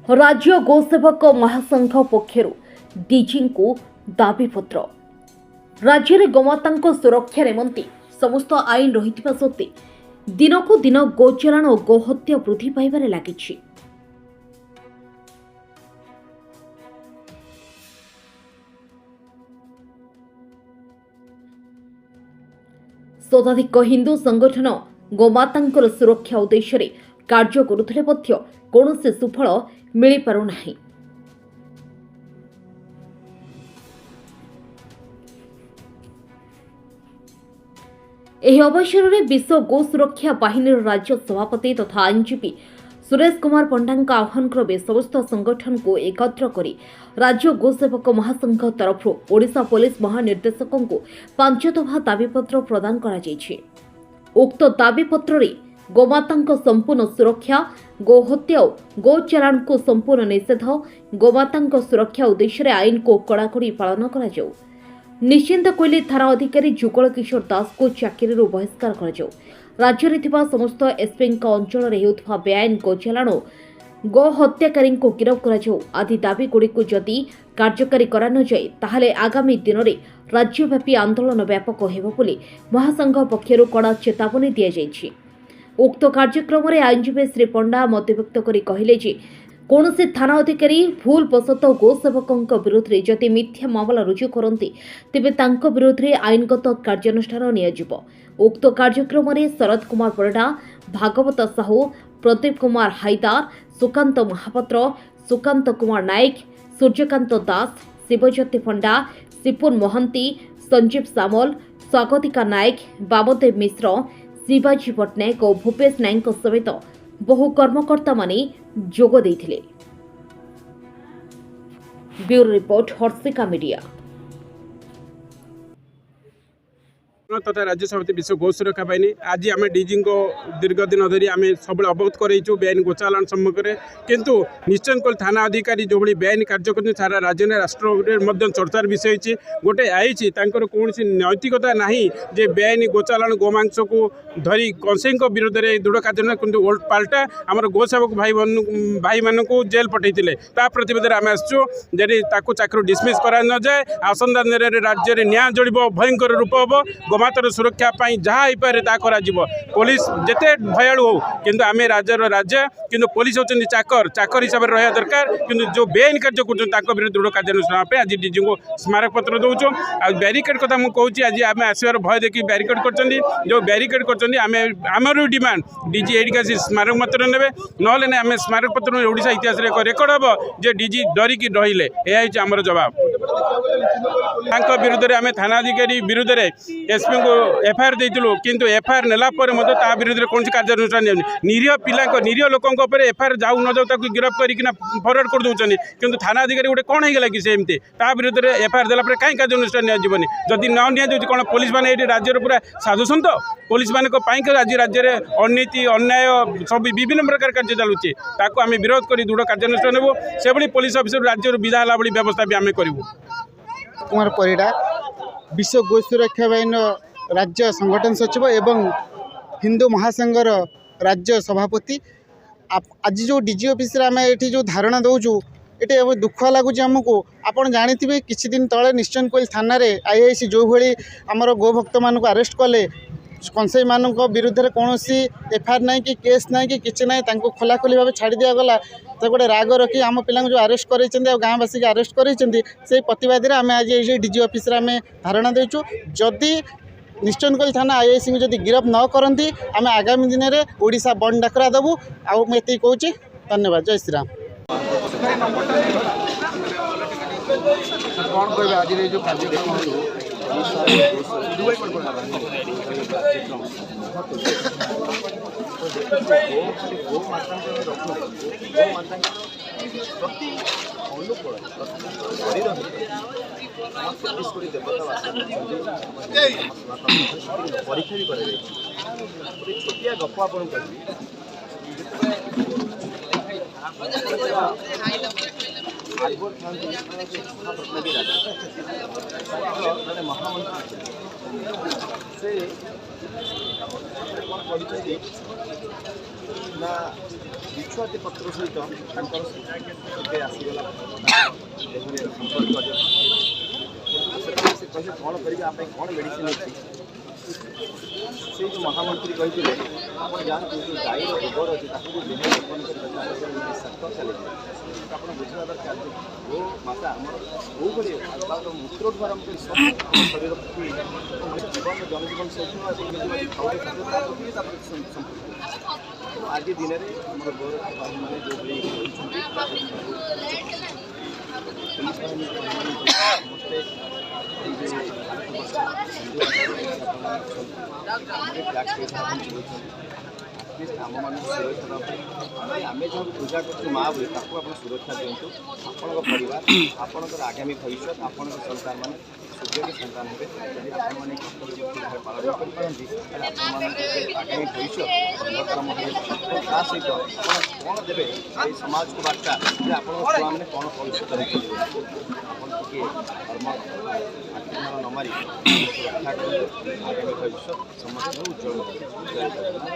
राज्य गोसेवक महासंघ पक्षर डीजी को दाबीपत्र। राज्य में गोमाता सुरक्षा निमंते समस्त आईन रही सत्वे दिनकू दिन गोचालाण और गोहत्या वृद्धि पाइबार लगी। शताधिक हिंदू संगठन गोमाता सुरक्षा उद्देश्य कार्य करुथिले मध्य कौनसी सुफल मिल पारुना। एही अवसर में विश्व गो सुरक्षा बाहिनी राज्य सभापति तथा आईनजीवी सुरेश कुमार पंडा आह्वान क्रमे समस्त संगठन को एकत्र कर राज्य गोसेवक महासंघ तरफ ओडिशा पुलिस महानिर्देशक को 5 दफा दाबीपत्र प्रदान करा जायछि। उक्त दाबीपत्र रे गोमाता संपूर्ण सुरक्षा, गोहत्या और गोचालाण को संपूर्ण निषेध, गोमाता सुरक्षा उद्देश्य आईन को कड़ाकड़ी पालन करा जाऊ। निश्चिंत कोइली थाना अधिकारी जुगल किशोर दास को चाकरी बहिष्कार कर राज्य में समस्त एसपी अंचल में बेआईन गोचालाण गो हत्याकारी को गिरफ्त कर आदि दाबीगुड़ी को जदि कार्यकारी करा न जाए ताहले आगामी दिन में राज्यव्यापी आंदोलन व्यापक हेबो बोली महासंघ पक्षर कड़ा चेतावनी दिया जायछि। उक्त कार्यक्रम में आईनजीवी श्री पंडा मतव्यक्त कर कहले जे कौनसी थाना अधिकारी भूल बसतः गोसेवकों विरोध में जदि मिथ्या मामला रुजु करते तेबे तांको विरोध में आईनगत कार्यानुष्ठान नियाजिबो। उक्त कार्यक्रम में शरद कुमार परिडा, भागवत साहू, प्रदीप कुमार हाईदार, सुकांत महापात्र, सुकांत कुमार नायक, सूर्यकांत दास, शिवज्योति पंडा, सिपुन मोहंती, संजीव सामल, स्वागतिका नायक, बाबदेव मिश्र, शिवाजी पट्टनायक और भूपेश नायक समेत बहु कर्मकर्ता माने जोग देइथिले। Bureau report Harshika media. तथा राज्य समिति विश्व गो सुरक्षा बाहिनी आज आम डीजी को दीर्घ दिन धरी आम सब अवगत करूँ बेआईन गोचालाण सम्मुखें किंतु निश्चय कोल थाना अधिकारी जो भाई बेआईन कार्य कर सारा राज्य में राष्ट्र चर्चार विषय होती गोटे आई कौन नैतिकता ना जे बेआईन गोचालाण गोमांस को धरी कंसई विरोध में दृढ़ कार्य किंतु पाल्टा आम गोसेवक भाई मान को जेल पठे प्रतिवेदन आम आसचु चाकरी डिसमिस करा न जाए आसंता दिन राज्य में न्याय जोड़ भयंकर रूप हम गोमातार सुरक्षा जहाँ हो पाए पुलिस जिते भयालु हो किंतु आम राज्य किंतु पुलिस होती चाकर चाकर हिसाब से रहा दरकार किंतु जो बेआईन कार्य कर विरुद्ध दृढ़ कार्यानुष्ठान आज डीजी को स्मारक पत्र दौचु आ बैरिकेड कथा मुझे आज आम आसवर भय देखिए बैरिकेड कर जो बैरिकेड कर डिमांड डीजी एडिक स्मारक पत्र ने ना आम स्मारक पत्र ओडिशा इतिहास एक रेकर्ड हम जे डीजी डरिकी रहिले यह आमर जवाब विरुद्ध में आम थाना अधिकारी विरुद्ध में एसपी को एफआईआर देलु किंतु एफआईआर नेला विरुद्ध कौन कार्यानुष्ठान निरीह पिला निरीह लोकों एफआईआर जाऊ न जाऊ गिरफ्त करना फरवर्ड कर दौरान किंतु थाना अधिकारी गोटे कौन होगा कि सेमती विरुद्ध में एफआईआर देला कहीं कार्यानुष्ठान निजी जदि न नि कौन पुलिस मैंने ये राज्य पूरा साधु सन्त पुलिस मान आज राज्य में अननीति अन्याय सब विभिन्न प्रकार कार्य चलुचे आम विरोध कर दृढ़ कार्यानुष्ठान हेबू से पुलिस अफिसर राज्य विदा है भाई व्यवस्था भी आम करूँ। कुमार परिडा विश्व गो सुरक्षा बाहिनी राज्य संगठन सचिव एवं हिंदू महासंघर राज्य सभापति आज जो डीजी ऑफिस आम ये जो धारणा दौचु ये दुख लगुच आमको आपड़ जानी किसी दिन तले निश्चय कोइल थाना आईआईसी जो भाई आमर गोभक्त मान अरेस्ट कले कंसई मान विरुद्ध में कौन एफआईआर ना कि केस ना कि किसी ना खोलाखोली भाव छाड़ दिगला तो गोटे राग रखी आम पिला जो अरेस्ट कर गाँववासी अरेस्ट कर प्रतिवादी आम आज ये डीजी ऑफिस आम धारणा देचु जदि निश्चय कोइल थाना आईआईसी को जदि गिरफ्त न करती आम आगामी दिन में ओडिशा बंद डाकरा देवु आती कहूँ। धन्यवाद। जय श्री राम। कौन कह आज जो कार्यक्रम परीक्षा भी कर छोटिया गप आप ଆକବର ଥାନ୍ତି ମହାପ୍ରତାପୀ ରାଜା ତାଙ୍କର ଜଣେ ମହାମନ୍ତ୍ରୀ ସେ କ'ଣ କରିଛନ୍ତି ନା ବିଛୁଆତି ପତ୍ର ସହିତ ତାଙ୍କର ଏବେ ଆସିଗଲା ଏଭଳି ସମ୍ପର୍କ ସେତେବେଳେ ସେ କହିଲେ କ'ଣ କରିବେ ଆ ପାଇଁ କ'ଣ ମେଡ଼ିସିନ ଅଛି ସେ ଯେଉଁ ମହାମନ୍ତ୍ରୀ କହିଥିଲେ ଆପଣ ଯାଆନ୍ତୁ ଯେଉଁ ଗାଈର ଗୋବର ଅଛି ତାକୁ ଯେଉଁ ଦେହ ରୋପଣ କରି ସାତ ଚାଲିଯିବେ ଆପଣ ବୁଝିବା ଦରକାର ଯେ ଗୋ ମାତା ଆମର କେଉଁଭଳି ତାର ମୂତ୍ରଠୁ ଆରମ୍ଭ କରି ସବୁ ଶରୀର ପ୍ରତି ଜୀବନ ଜନଜୀବନ ସହିତ ଖାଉରେ ଖାଦ୍ୟ ତା ପ୍ରତି ତା ପ୍ରତି ସମ୍ପୃକ୍ତ ତେଣୁ ଆଜି ଦିନରେ ଆମର ଗୌର ଭାଇମାନେ ଯେଉଁଭଳି କରୁଛନ୍ତି ପୋଲିସ ବାହିନୀ ସମସ୍ତେ ଆମମାନଙ୍କୁ ସୁରକ୍ଷା ଦେବା ପାଇଁ ଆମେ ଯାହାକୁ ପୂଜା କରୁଛୁ ମା ବୋଲି ତାକୁ ଆପଣ ସୁରକ୍ଷା ଦିଅନ୍ତୁ ଆପଣଙ୍କ ପରିବାର ଆପଣଙ୍କର ଆଗାମୀ ଭବିଷ୍ୟତ ଆପଣଙ୍କ ସନ୍ତାନମାନେ ସୁଯୋଗୀ ସନ୍ତାନ ହେବେ ଯଦି ଆପଣମାନେ କର୍ତ୍ତବ୍ୟ ଭାବେ ପାଳନ କରିପାରନ୍ତି ତାହେଲେ ଆପଣମାନଙ୍କ ଆଗାମୀ ଭବିଷ୍ୟତ ଅନ୍ଧକାରମ ହେବେ ଏବଂ ତା ସହିତ ଆପଣ କ'ଣ ଦେବେ ଏଇ ସମାଜକୁ ବାର୍ତ୍ତା ଯେ ଆପଣଙ୍କ ଛୁଆମାନେ କ'ଣ ଭବିଷ୍ୟତ ଦେଖିବେ ଆପଣ ଟିକିଏ କର୍ମ ଆକ୍ରମଣ ନ ମାରି ରକ୍ଷା କରନ୍ତୁ ଆଗାମୀ ଭବିଷ୍ୟତ ସମସ୍ତଙ୍କୁ ଉଜ୍ଜ୍ୱଳ କରିବେ। ଜୟ ଜଗନ୍ନାଥ।